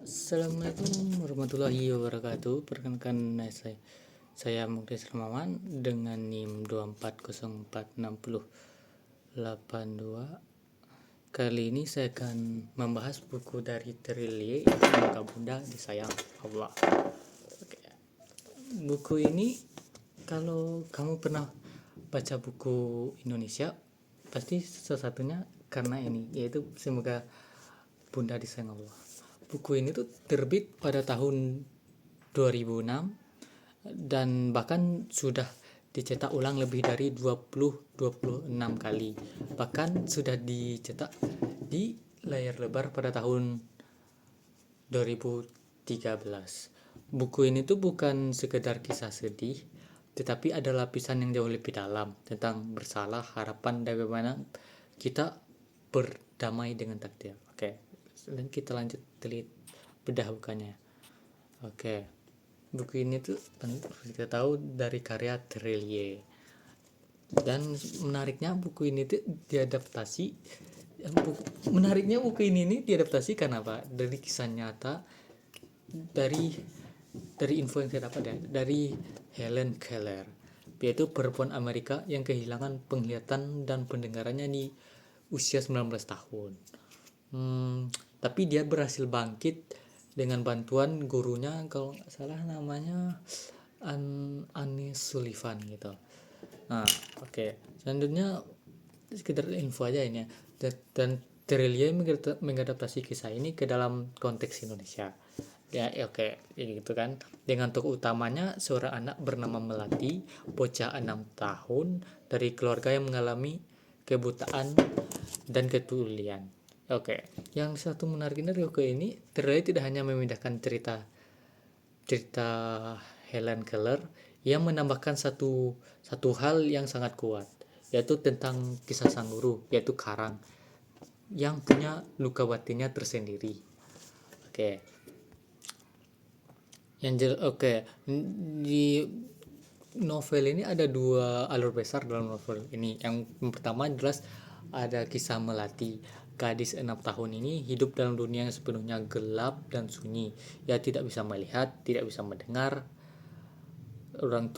Assalamualaikum warahmatullahi wabarakatuh. Perkenalkan saya Muklis Ramawan dengan NIM 2404682. Kali ini saya akan membahas buku dari Terelie, Semoga Bunda Disayang Allah. Oke. Buku ini kalau kamu pernah baca buku Indonesia, pasti salah satunya karena ini, yaitu Semoga Bunda Disayang Allah. Buku ini tuh terbit pada tahun 2006 dan bahkan sudah dicetak ulang lebih dari 26 kali. Bahkan sudah dicetak di layar lebar pada tahun 2013. Buku ini tuh bukan sekedar kisah sedih, tetapi ada lapisan yang jauh lebih dalam tentang bersalah, harapan, dan bagaimana kita berdamai dengan takdir. Oke, dan kita lanjut bedah bukannya. Oke, buku ini tuh kita tahu dari karya Terelie. Dan menariknya buku ini tuh diadaptasi. Menariknya buku ini diadaptasi karena apa? Dari kisah nyata, dari info yang saya dapat ya, dari Helen Keller, yaitu perempuan Amerika yang kehilangan penglihatan dan pendengarannya di usia 19 tahun. Tapi dia berhasil bangkit dengan bantuan gurunya, kalau nggak salah namanya Annie Sullivan gitu. Nah, oke. Selanjutnya sekedar info aja ini ya. Dan Terelie mengadaptasi kisah ini ke dalam konteks Indonesia. Ya, oke, gitu kan. Dengan tokoh utamanya seorang anak bernama Melati, bocah 6 tahun dari keluarga yang mengalami kebutaan dan ketulian. Oke, yang satu menarik dari buku ini, Terelie tidak hanya memindahkan cerita Helen Keller, yang menambahkan satu hal yang sangat kuat, yaitu tentang kisah sang guru, yaitu Karang, yang punya luka batinnya tersendiri. Oke. Di novel ini ada dua alur besar dalam novel ini. Yang pertama jelas ada kisah Melati. Gadis 6 tahun ini hidup dalam dunia yang sepenuhnya gelap dan sunyi. Ia tidak bisa melihat, tidak bisa mendengar. Orang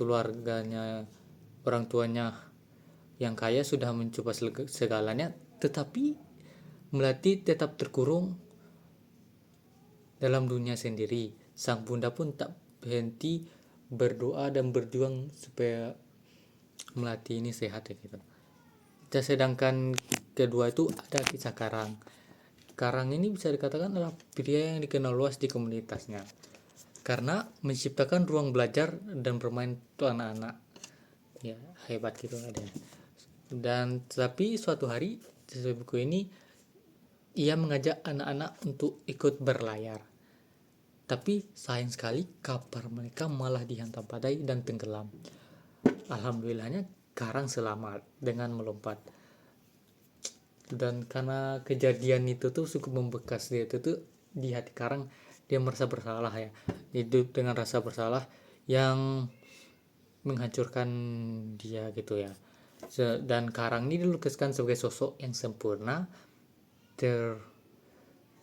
tuanya yang kaya sudah mencoba segalanya, tetapi Melati tetap terkurung dalam dunia sendiri. Sang bunda pun tak berhenti berdoa dan berjuang supaya Melati ini sehat ya gitu. Sedangkan kedua itu ada kisah Karang. Karang ini bisa dikatakan adalah pria yang dikenal luas di komunitasnya karena menciptakan ruang belajar dan bermain untuk anak-anak. Ya, hebat gitu ada. Dan tapi suatu hari sesuai buku ini ia mengajak anak-anak untuk ikut berlayar. Tapi sayang sekali kapal mereka malah dihantam badai dan tenggelam. Alhamdulillahnya Karang selamat dengan melompat. Dan karena kejadian itu tuh cukup membekas dia itu tuh di hati Karang, dia merasa bersalah ya. Hidup dengan rasa bersalah yang menghancurkan dia gitu ya. Dan Karang ini dilukiskan sebagai sosok yang sempurna,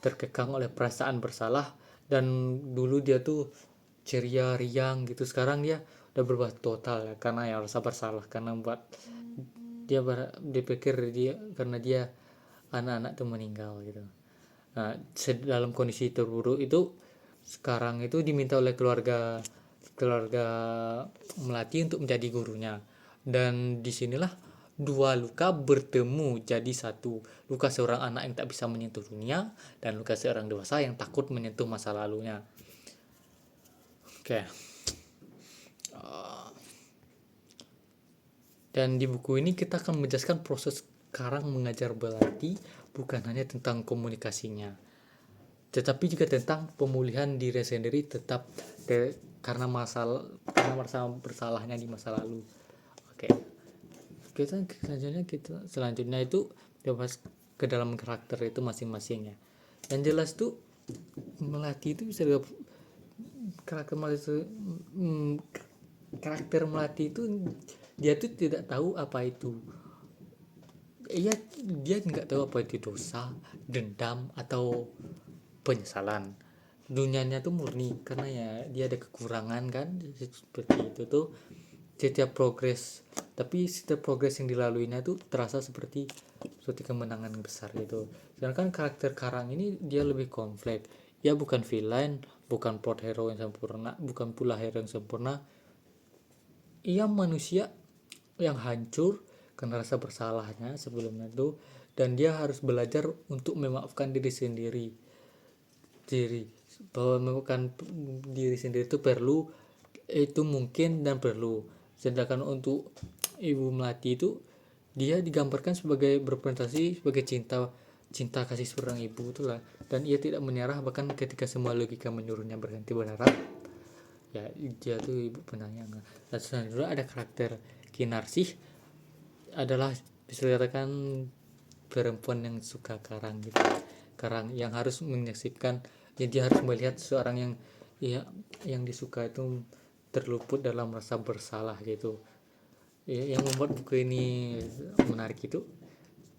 terkekang oleh perasaan bersalah, dan dulu dia tuh ceria riang gitu, sekarang dia udah berubah total ya karena ya rasa bersalah, karena buat dia dipikir dia karena dia anak-anak tuh meninggal gitu. Nah, dalam kondisi terburuk itu sekarang itu diminta oleh keluarga Melati untuk menjadi gurunya, dan disinilah dua luka bertemu jadi satu. Luka seorang anak yang tak bisa menyentuh dunia, dan luka seorang dewasa yang takut menyentuh masa lalunya. Oke. Dan di buku ini kita akan menjelaskan proses Karang mengajar Melati bukan hanya tentang komunikasinya, tetapi juga tentang pemulihan diri sendiri karena merasa bersalahnya di masa lalu. Oke. Selanjutnya itu bahas ke dalam karakter itu masing-masing ya. Yang jelas tuh Melati itu bisa karakter Melati itu dia tuh tidak tahu apa itu. Dia nggak tahu apa itu dosa, dendam, atau penyesalan. dunianya tuh murni, karena ya dia ada kekurangan kan, seperti itu tuh setiap progres, tapi setiap progres yang dilaluinya tuh terasa seperti suatu kemenangan besar gitu. Sedangkan karakter Karang ini dia lebih kompleks, ya bukan villain, bukan plot hero yang sempurna, bukan pula hero yang sempurna. Ia manusia yang hancur karena rasa bersalahnya sebelumnya itu, dan dia harus belajar untuk memaafkan diri bahwa memaafkan diri sendiri itu perlu, itu mungkin dan perlu. Sedangkan untuk Ibu Melati itu dia digambarkan sebagai berprestasi, sebagai cinta cinta kasih seorang ibu itulah, dan ia tidak menyerah bahkan ketika semua logika menyuruhnya berhenti berharap. Ya dia tuh ibu penyayang. Dan selanjutnya ada karakter Kinarsih, adalah bisa dikatakan perempuan yang suka Karang gitu. Karang yang harus menyaksikan, ya dia harus melihat seorang yang ya yang disuka itu terluput dalam rasa bersalah gitu. Ya, yang membuat buku ini menarik itu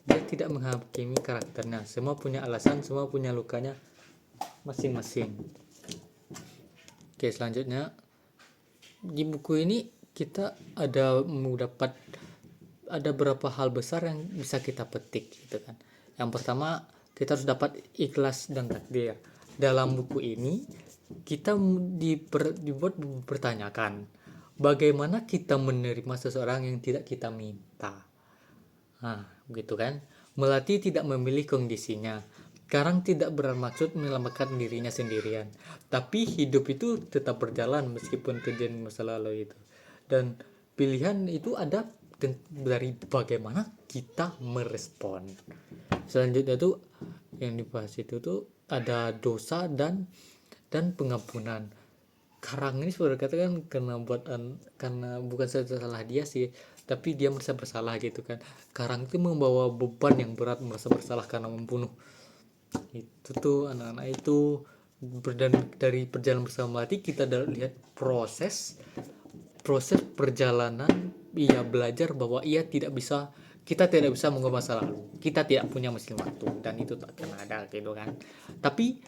dia tidak menghakimi karakternya, semua punya alasan, semua punya lukanya masing-masing. Oke, selanjutnya di buku ini kita dapat ada beberapa hal besar yang bisa kita petik gitu kan. Yang pertama, kita harus dapat ikhlas dan takdir. Dalam buku ini kita dibuat bertanyakan bagaimana kita menerima seseorang yang tidak kita minta. Nah, begitu kan? Melati tidak memilih kondisinya. Karang tidak bermaksud menyelamatkan dirinya sendirian, tapi hidup itu tetap berjalan meskipun kejadian masa lalu itu. Dan pilihan itu ada dari bagaimana kita merespon. Selanjutnya tuh yang dibahas itu tuh ada dosa dan pengampunan. Karang ini sebenarnya katakan karena bukan salah dia sih, tapi dia merasa bersalah gitu kan. Karang itu membawa beban yang berat, merasa bersalah karena membunuh itu tuh anak-anak itu. Dan dari perjalanan bersama Melati kita lihat proses proses perjalanan ia belajar bahwa kita tidak bisa mengubah masa lalu, kita tidak punya mesin waktu dan itu tak akan ada gitu kan. Tapi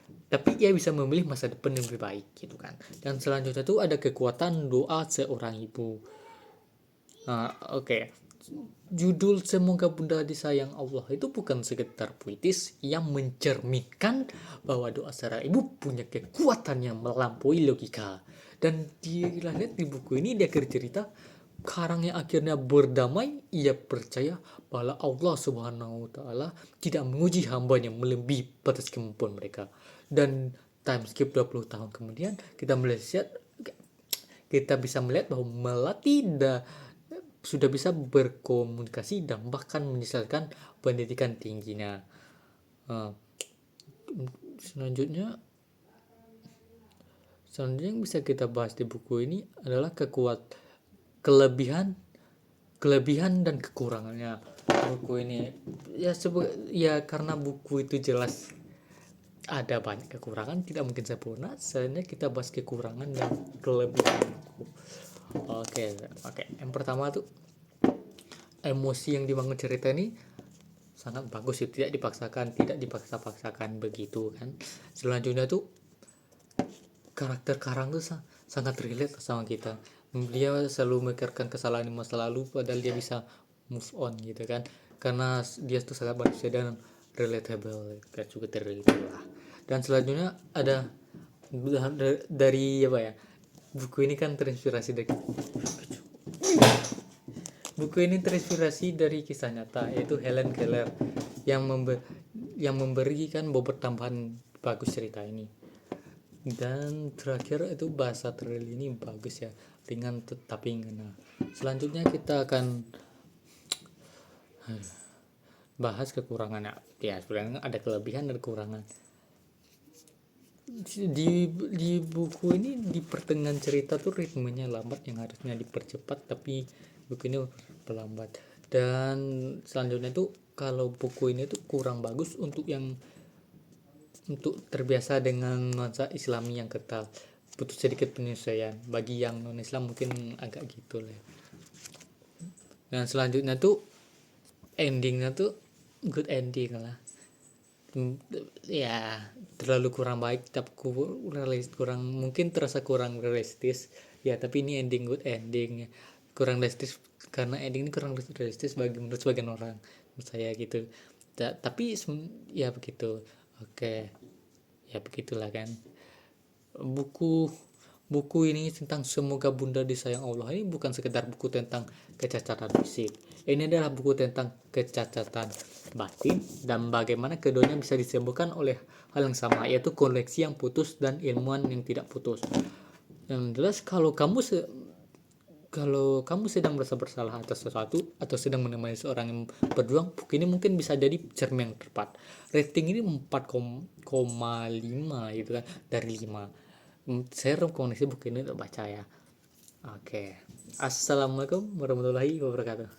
ia bisa memilih masa depan yang lebih baik gitu kan. Dan selanjutnya itu ada kekuatan doa seorang ibu. Nah, oke. Judul Semoga Bunda Disayang Allah itu bukan sekedar puitis yang mencerminkan bahwa doa seorang ibu punya kekuatan yang melampaui logika. Dan dilihat di buku ini dia cerita Karang yang akhirnya berdamai, ia percaya bahwa Allah Subhanahu wa taala tidak menguji hambanya melebihi batas kemampuan mereka. Dan time skip 20 tahun kemudian kita bisa melihat bahwa Melati sudah bisa berkomunikasi dan bahkan menyelesaikan pendidikan tingginya. Nah, selanjutnya yang bisa kita bahas di buku ini adalah kelebihan dan kekurangannya buku ini. Ya karena buku itu jelas ada banyak kekurangan, tidak mungkin sempurna. Selanjutnya kita bahas kekurangan dan kelebihan buku. Oke. Yang pertama tuh emosi yang dibangun cerita ini sangat bagus sih, tidak dipaksa-paksakan begitu kan. Selanjutnya tuh karakter Karang tuh sangat relate sama kita. Dia selalu memikirkan kesalahan di masa lalu padahal dia bisa move on gitu kan, karena dia tuh sangat manusia dan relatable, kayak juga terrelatable lah. Dan selanjutnya ada dari apa ya, buku ini kan terinspirasi dari kisah nyata, yaitu Helen Keller yang memberikan bobot tambahan bagus cerita ini. Dan terakhir itu bahasa trail ini bagus ya, ringan tetapi ngena. Selanjutnya kita akan bahas kekurangannya. Ya sebenarnya ada kelebihan dan kekurangan. Di buku ini di pertengahan cerita tuh ritmenya lambat, yang harusnya dipercepat tapi buku ini pelambat. Dan selanjutnya tuh kalau buku ini tuh kurang bagus untuk terbiasa dengan nuansa Islami yang kental, butuh sedikit penyesuaian. Bagi yang non Islam mungkin agak gitu lah. Dan selanjutnya tuh endingnya tuh good ending lah. Ya terlalu kurang baik, tapi kurang, mungkin terasa kurang realistis ya, tapi ini ending good ending, kurang realistis karena ending ini kurang realistis bagi menurut sebagian orang, menurut saya gitu. Tapi ya begitu. Oke, ya begitulah kan. buku buku ini tentang Semoga Bunda Disayang Allah ini bukan sekedar buku tentang kecacatan fisik. Ini adalah buku tentang kecacatan batin dan bagaimana keduanya bisa disembuhkan oleh hal yang sama, yaitu koneksi yang putus dan ilmuwan yang tidak putus. Yang jelas kalau kamu sedang merasa bersalah atas sesuatu atau sedang menemani seorang yang berjuang, buku ini mungkin bisa jadi cermin yang tepat. Rating ini 4,5 gitu kan dari 5. Saya rekomendasi buku ini untuk baca ya. Oke. Assalamualaikum warahmatullahi wabarakatuh.